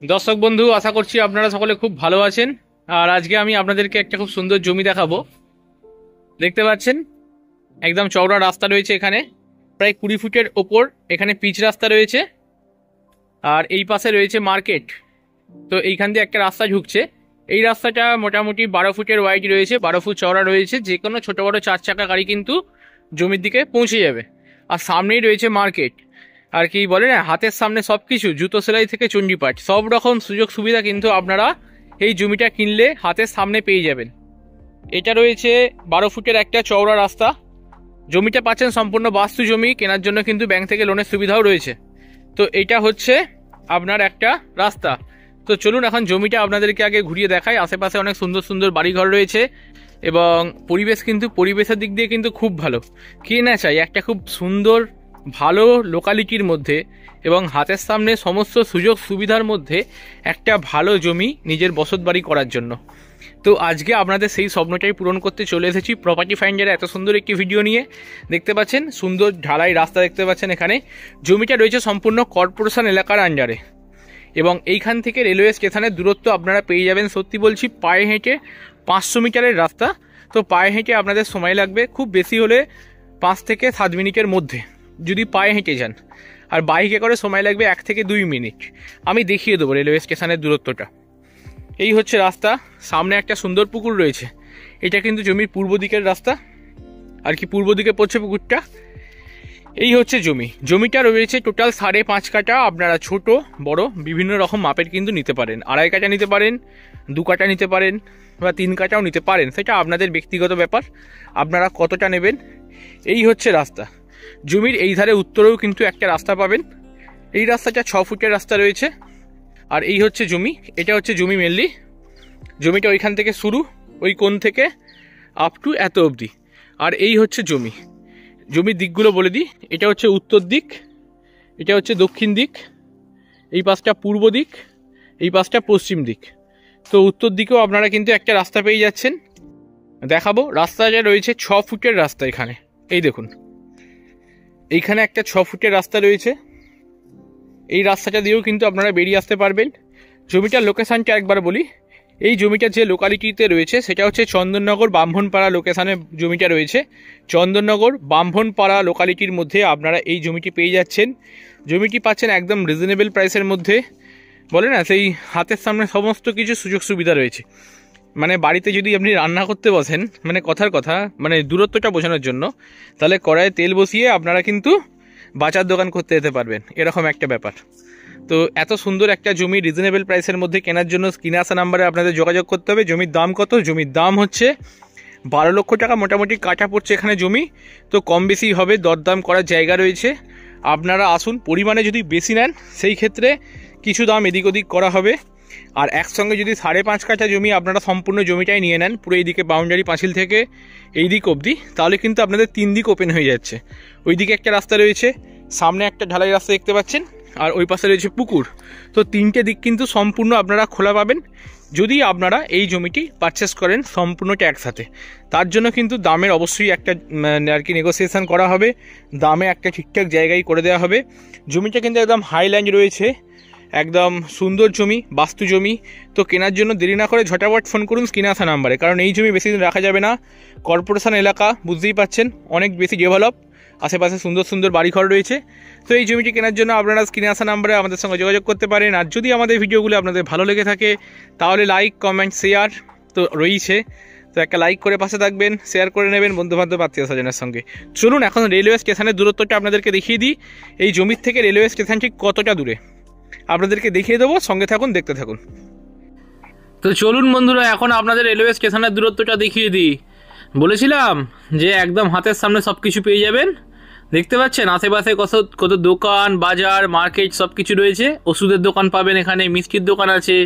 দর্শক বন্ধু, আশা করছি আপনারা সকলে খুব ভালো আছেন। আর আজকে আমি আপনাদেরকে একটা খুব সুন্দর জমি দেখাবো। দেখতে পাচ্ছেন একদম চওড়া রাস্তা রয়েছে এখানে, প্রায় 20 ফুটের ওপর এখানে পিচ রাস্তা রয়েছে। আর এই পাশে রয়েছে মার্কেট। তো এইখান দিয়ে একটা রাস্তা ঢুকছে। এই রাস্তাটা মোটামুটি 12 ফুটের ওয়াইড রয়েছে, 12 ফুট চওড়া রয়েছে। যে কোনো ছোট বড় 4 চাকা গাড়ি কিন্তু জমির দিকে পৌঁছে যাবে। আর সামনেই রয়েছে মার্কেট। আর কি বলে না, হাতের সামনে সব কিছু, জুতো সেলাই থেকে চণ্ডীপাঠ সব রকম সুযোগ সুবিধা কিন্তু আপনারা এই জমিটা কিনলে হাতের সামনে পেয়ে যাবেন। এটা রয়েছে 12 ফুটের একটা চওড়া রাস্তা। জমিটা পাচ্ছেন সম্পূর্ণ বাস্তু জমি, কেনার জন্য কিন্তু ব্যাংক থেকে লোনের সুবিধাও রয়েছে। তো এটা হচ্ছে আপনার একটা রাস্তা। তো চলুন এখন জমিটা আপনাদেরকে আগে ঘুরিয়ে দেখাই। আশেপাশে অনেক সুন্দর সুন্দর বাড়িঘর রয়েছে এবং পরিবেশের দিক দিয়ে কিন্তু খুব ভালো। কে না চাই একটা খুব সুন্দর ভালো লোকালিটির মধ্যে এবং হাতের সামনে সমস্ত সুযোগ সুবিধার মধ্যে একটা ভালো জমি নিজের বসত বাড়ি করার জন্য। তো আজকে আপনাদের সেই স্বপ্নটাই পূরণ করতে চলে এসেছি প্রপার্টি ফাইন্ডারে এত সুন্দর একটি ভিডিও নিয়ে। দেখতে পাচ্ছেন সুন্দর ঢালাই রাস্তা, দেখতে পাচ্ছেন এখানে জমিটা রয়েছে সম্পূর্ণ কর্পোরেশন এলাকার আন্ডারে। এবং এইখান থেকে রেলওয়ে স্টেশনের দূরত্ব আপনারা পেয়ে যাবেন, সত্যি বলছি, পায়ে হেঁটে 500 মিটারের রাস্তা। তো পায়ে হেঁটে আপনাদের সময় লাগবে খুব বেশি হলে 5 থেকে 7 মিনিটের মধ্যে যদি পায়ে হেঁটে যান। আর বাইকে করে সময় লাগবে 1 থেকে 2 মিনিট। আমি দেখিয়ে দেবো রেলওয়ে স্টেশনের দূরত্বটা। এই হচ্ছে রাস্তা, সামনে একটা সুন্দর পুকুর রয়েছে। এটা কিন্তু জমির পূর্ব দিকের রাস্তা, আর কি পূর্ব দিকে পড়ছে পুকুরটা। এই হচ্ছে জমিটা রয়েছে টোটাল 5.5 কাঠা। আপনারা ছোট বড় বিভিন্ন রকম মাপের কিন্তু নিতে পারেন। 2.5 কাঠা নিতে পারেন, 2 কাঠা নিতে পারেন, বা 3 কাঠাও নিতে পারেন। সেটা আপনাদের ব্যক্তিগত ব্যাপার, আপনারা কতটা নেবেন। এই হচ্ছে রাস্তা। জমির এই ধারে উত্তরেও কিন্তু একটা রাস্তা পাবেন। এই রাস্তাটা 6 ফুটের রাস্তা রয়েছে। আর এই হচ্ছে জমি, এটা হচ্ছে জমি মেনলি। জমিটা ওইখান থেকে শুরু, ওই কোণ থেকে আপ টু এত অবধি। আর এই হচ্ছে জমির দিকগুলো বলে দিই। এটা হচ্ছে উত্তর দিক, এটা হচ্ছে দক্ষিণ দিক, এই পাশটা পূর্ব দিক, এই পাশটা পশ্চিম দিক। তো উত্তর দিকেও আপনারা কিন্তু একটা রাস্তা পেয়ে যাচ্ছেন। দেখাবো রাস্তাটা রয়েছে 6 ফুটের রাস্তা এখানে। এই দেখুন এইখানে একটা 6 ফুটের রাস্তা রয়েছে। এই রাস্তাটা দিয়েও কিন্তু আপনারা বেরিয়ে আসতে পারবেন। জমিটার লোকেশানটা একবার বলি। এই জমিটা যে লোকালিটিতে রয়েছে সেটা হচ্ছে চন্দননগর ব্রাহ্মণপাড়া লোকেশানে জমিটা রয়েছে। চন্দননগর ব্রাহ্মণপাড়া লোকালিটির মধ্যে আপনারা এই জমিটি পেয়ে যাচ্ছেন। জমিটি পাচ্ছেন একদম রিজনেবল প্রাইসের মধ্যে। বলে না, সেই হাতের সামনে সমস্ত কিছু সুযোগ সুবিধা রয়েছে। মানে বাড়িতে যদি আপনি রান্না করতে বসেন, মানে কথার কথা, মানে দূরত্বটা বোঝানোর জন্য, তাহলে কড়াইয়ে তেল বসিয়ে আপনারা কিন্তু বাজার দোকান করতে যেতে পারবেন, এরকম একটা ব্যাপার। তো এত সুন্দর একটা জমি রিজনেবল প্রাইসের মধ্যে কেনার জন্য স্ক্রিনে আসা নাম্বারে আপনাদের যোগাযোগ করতে হবে। জমির দাম কত? জমির দাম হচ্ছে 12 লক্ষ টাকা মোটামুটি কাটা পড়ছে এখানে জমি। তো কম বেশি হবে, দরদাম করার জায়গা রয়েছে। আপনারা আসুন, পরিমাণে যদি বেশি নেন সেই ক্ষেত্রে কিছু দাম এদিক ওদিক করা হবে। আর একসঙ্গে যদি 5.5 কাঠা জমি আপনারা সম্পূর্ণ জমিটাই নিয়ে নেন, পুরো এইদিকে বাউন্ডারি পাঁচিল থেকে এই দিক অবধি, তাহলে কিন্তু আপনাদের 3 দিক ওপেন হয়ে যাচ্ছে। ওইদিকে একটা রাস্তা রয়েছে, সামনে একটা ঢালাই রাস্তা দেখতে পাচ্ছেন, আর ওই পাশে রয়েছে পুকুর। তো 3টে দিক কিন্তু সম্পূর্ণ আপনারা খোলা পাবেন যদি আপনারা এই জমিটি পারচেস করেন সম্পূর্ণটা একসাথে। তার জন্য কিন্তু দামের অবশ্যই একটা আর কি নেগোসিয়েশন করা হবে, দামে একটা ঠিকঠাক জায়গায় করে দেওয়া হবে। জমিটা কিন্তু একদম হাইল্যান্ড রয়েছে, একদম সুন্দর জমি, বাস্তু জমি। তো কেনার জন্য দেরি না করে ঝটাপট ফোন করুন স্ক্রিনে আসা নাম্বারে, কারণ এই জমি বেশি দিন রাখা যাবে না। কর্পোরেশন এলাকা বুঝতেই পাচ্ছেন, অনেক বেশি ডেভেলপ, আশেপাশে সুন্দর সুন্দর বাড়িঘর রয়েছে। তো এই জমিটি কেনার জন্য আপনারা স্ক্রিনে আসা নাম্বারে আমাদের সঙ্গে যোগাযোগ করতে পারেন। আর যদি আমাদের ভিডিওগুলো আপনাদের ভালো লেগে থাকে তাহলে লাইক, কমেন্ট, শেয়ার তো রয়েছে। তো একটা লাইক করে পাশে থাকবেন, শেয়ার করে নেবেন বন্ধুবান্ধব আত্মীয় স্বজনের সঙ্গে। চলুন এখন রেলওয়ে স্টেশনের দূরত্বটা আপনাদেরকে দেখিয়ে দিই। এই জমির থেকে রেলওয়ে স্টেশন ঠিক কতটা দূরে আপনাদেরকে দেখিয়ে দেবো, সঙ্গে থাকুন, দেখতে থাকুন। তো চলুন বন্ধুরা, এখন আপনাদের রেলওয়ে স্টেশনের দূরত্বটা দেখিয়ে দিই। বলেছিলাম যে একদম হাতের সামনে সব কিছু পেয়ে যাবেন। দেখতে পাচ্ছেন আশেপাশে কত কত দোকান, বাজার, মার্কেট সব কিছু রয়েছে। ওষুধের দোকান পাবেন এখানে, মিষ্টির দোকান আছে।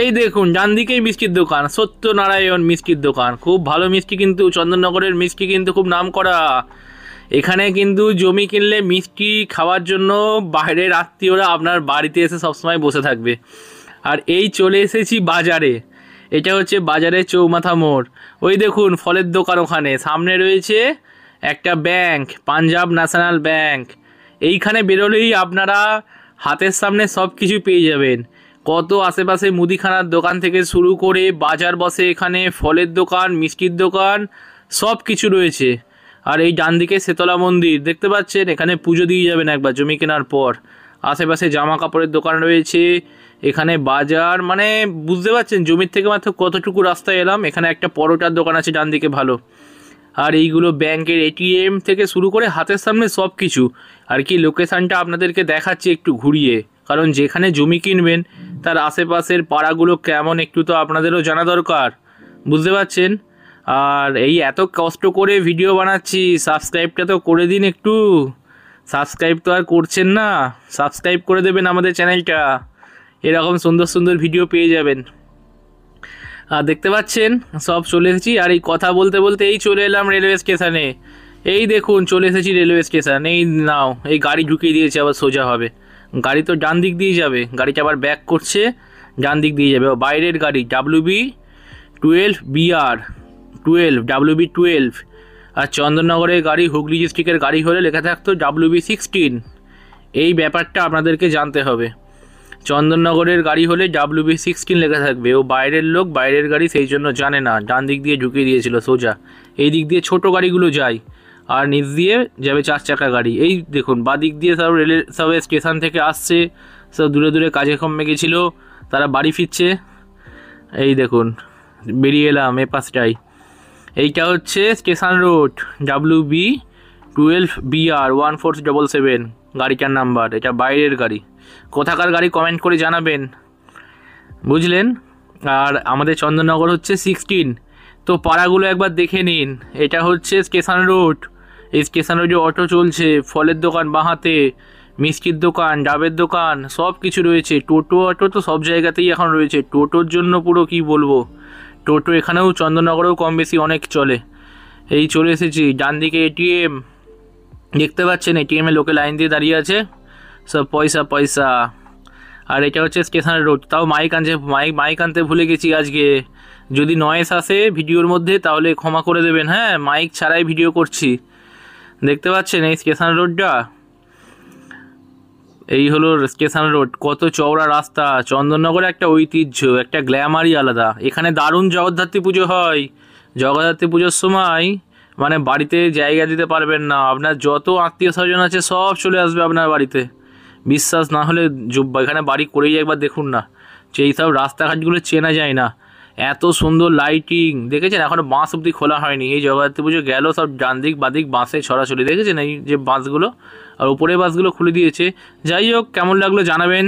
এই দেখুন ডান দিকেই মিষ্টির দোকান, সত্যনারায়ণ মিষ্টির দোকান। খুব ভালো মিষ্টি, কিন্তু চন্দননগরের মিষ্টি কিন্তু খুব নাম করা। এখানে কিন্তু জমি কিনলে মিষ্টি খাওয়ার জন্য বাইরের আত্মীয়রা আপনার বাড়িতে এসে সবসময় বসে থাকবে। আর এই চলে এসেছি বাজারে। এটা হচ্ছে বাজারের চৌমাথা মোড়। ওই দেখুন ফলের দোকান, ওখানে সামনে রয়েছে একটা ব্যাংক, পাঞ্জাব ন্যাশনাল ব্যাংক। এইখানে বেরোলেই আপনারা হাতের সামনে সব কিছু পেয়ে যাবেন। কত আশেপাশে মুদিখানার দোকান থেকে শুরু করে বাজার বসে এখানে, ফলের দোকান, মিষ্টির দোকান, সব কিছু রয়েছে। আর এই ডান দিকে শেতলা মন্দির দেখতে পাচ্ছেন, এখানে পুজো দিয়ে যাবেন একবার জমি কেনার পর। আশেপাশে জামা কাপড়ের দোকান রয়েছে, এখানে বাজার, মানে বুঝতে পারছেন জমির থেকে মাত্র কতটুকু রাস্তায় এলাম। এখানে একটা পরোটার দোকান আছে ডান দিকে ভালো। আর এইগুলো ব্যাংকের এটিএম থেকে শুরু করে হাতের সামনে সব কিছু। আর কি লোকেশানটা আপনাদেরকে দেখাচ্ছি একটু ঘুরিয়ে, কারণ যেখানে জমি কিনবেন তার আশেপাশের পাড়াগুলো কেমন একটু তো আপনাদেরও জানা দরকার, বুঝতে পারছেন। আর এই এত কষ্ট করে ভিডিও বানাচ্ছি, সাবস্ক্রাইবটা তো করে দিন একটু। সাবস্ক্রাইব তো আর করছেন না, সাবস্ক্রাইব করে দেবেন আমাদের চ্যানেলটা, এরকম সুন্দর সুন্দর ভিডিও পেয়ে যাবেন। আর দেখতে পাচ্ছেন সব চলে এসেছি। আর এই কথা বলতে বলতে এই চলে এলাম রেলওয়ে স্টেশনে। এই দেখুন চলে এসেছি রেলওয়ে স্টেশন। এই নাও, এই গাড়ি ঢুকিয়ে দিয়েছে, আবার সোজা হবে। গাড়ি তো ডান দিক দিয়ে যাবে, গাড়িটা আবার ব্যাক করছে, ডান দিক দিয়ে যাবে। বাইরের গাড়ি WB12BR 12 WB12। আর চন্দননগরের গাড়ি, হুগলি ডিস্ট্রিক্টের গাড়ি হলে লেখা থাকতো WB16। এই ব্যাপারটা আপনাদেরকে জানতে হবে। চন্দননগরের গাড়ি হলে WB16 লেখা থাকবে। ও বাইরের লোক, বাইরের গাড়ি, সেই জন্য জানে না, ডান দিক দিয়ে ঢুকিয়ে দিয়েছিল সোজা। এই দিক দিয়ে ছোট গাড়িগুলো যায়, আর নিচ দিয়ে যাবে 4 চাকা গাড়ি। এই দেখুন বাদিক দিয়ে সব রেলের সব স্টেশন থেকে আসছে, সব দূরে দূরে কাজে কমে গেছিলো, তারা বাড়ি ফিরছে। এই দেখুন বেরিয়ে এলাম এ পাশটাই। এইটা হচ্ছে স্টেশন রোড, WB12BR 1477 গাড়িটার নাম্বার। এটা বাইরের গাড়ি। কোথাকার গাড়ি কমেন্ট করে জানাবেন, বুঝলেন। আর আমাদের চন্দননগর হচ্ছে 16। তো পাড়াগুলো একবার দেখে নিন। এটা হচ্ছে স্টেশন রোড। এই স্টেশন রোডে অটো চলছে, ফলের দোকান বাঁহাতে, মিষ্টির দোকান, ডাবের দোকান, সব কিছু রয়েছে। টোটো অটো তো সব জায়গাতেই এখন রয়েছে। টোটোর জন্য পুরো কি বলবো, টোটো এখানেও চন্দননগরেও কম বেশি অনেক চলে। এই চলে এসেছি। ডান দিকে এটিএম দেখতে পাচ্ছেন, এটিএমে লোকে লাইন দিয়ে দাঁড়িয়ে আছে, সব পয়সা পয়সা। আর এটা হচ্ছে স্টেশন রোড। তাও মাইক আনছে, মাইক আনতে ভুলে গেছি আজকে। যদি নয়েস আসে ভিডিওর মধ্যে তাহলে ক্ষমা করে দেবেন। হ্যাঁ, মাইক ছাড়াই ভিডিও করছি। দেখতে পাচ্ছেন এই স্টেশন রোডটা, এই হলো স্টেশন রোড। কত চওড়া রাস্তা। চন্দননগরে একটা ঐতিহ্য, একটা গ্ল্যামারই আলাদা। এখানে দারুণ জগদ্ধাত্রী পুজো হয়। জগদ্ধাত্রী পুজোর সময় মানে বাড়িতে জায়গা দিতে পারবেন না, আপনার যত আত্মীয় স্বজন আছে সব চলে আসবে আপনার বাড়িতে। বিশ্বাস না হলে এখানে বাড়ি করেই একবার দেখুন না, সেই সব রাস্তাঘাটগুলো চেনা যায় না, এত সুন্দর লাইটিং। দেখেছেন এখনও বাঁশ অব্দি খোলা হয়নি। এই জগদ্ধাত্রী পুজো গেল, সব ডান দিক বাদিক বাঁশে ছড়াছড়ি, দেখেছেন এই যে বাঁশগুলো, আর উপরে বাঁশগুলো খুলে দিয়েছে। যাই হোক, কেমন লাগলো জানাবেন।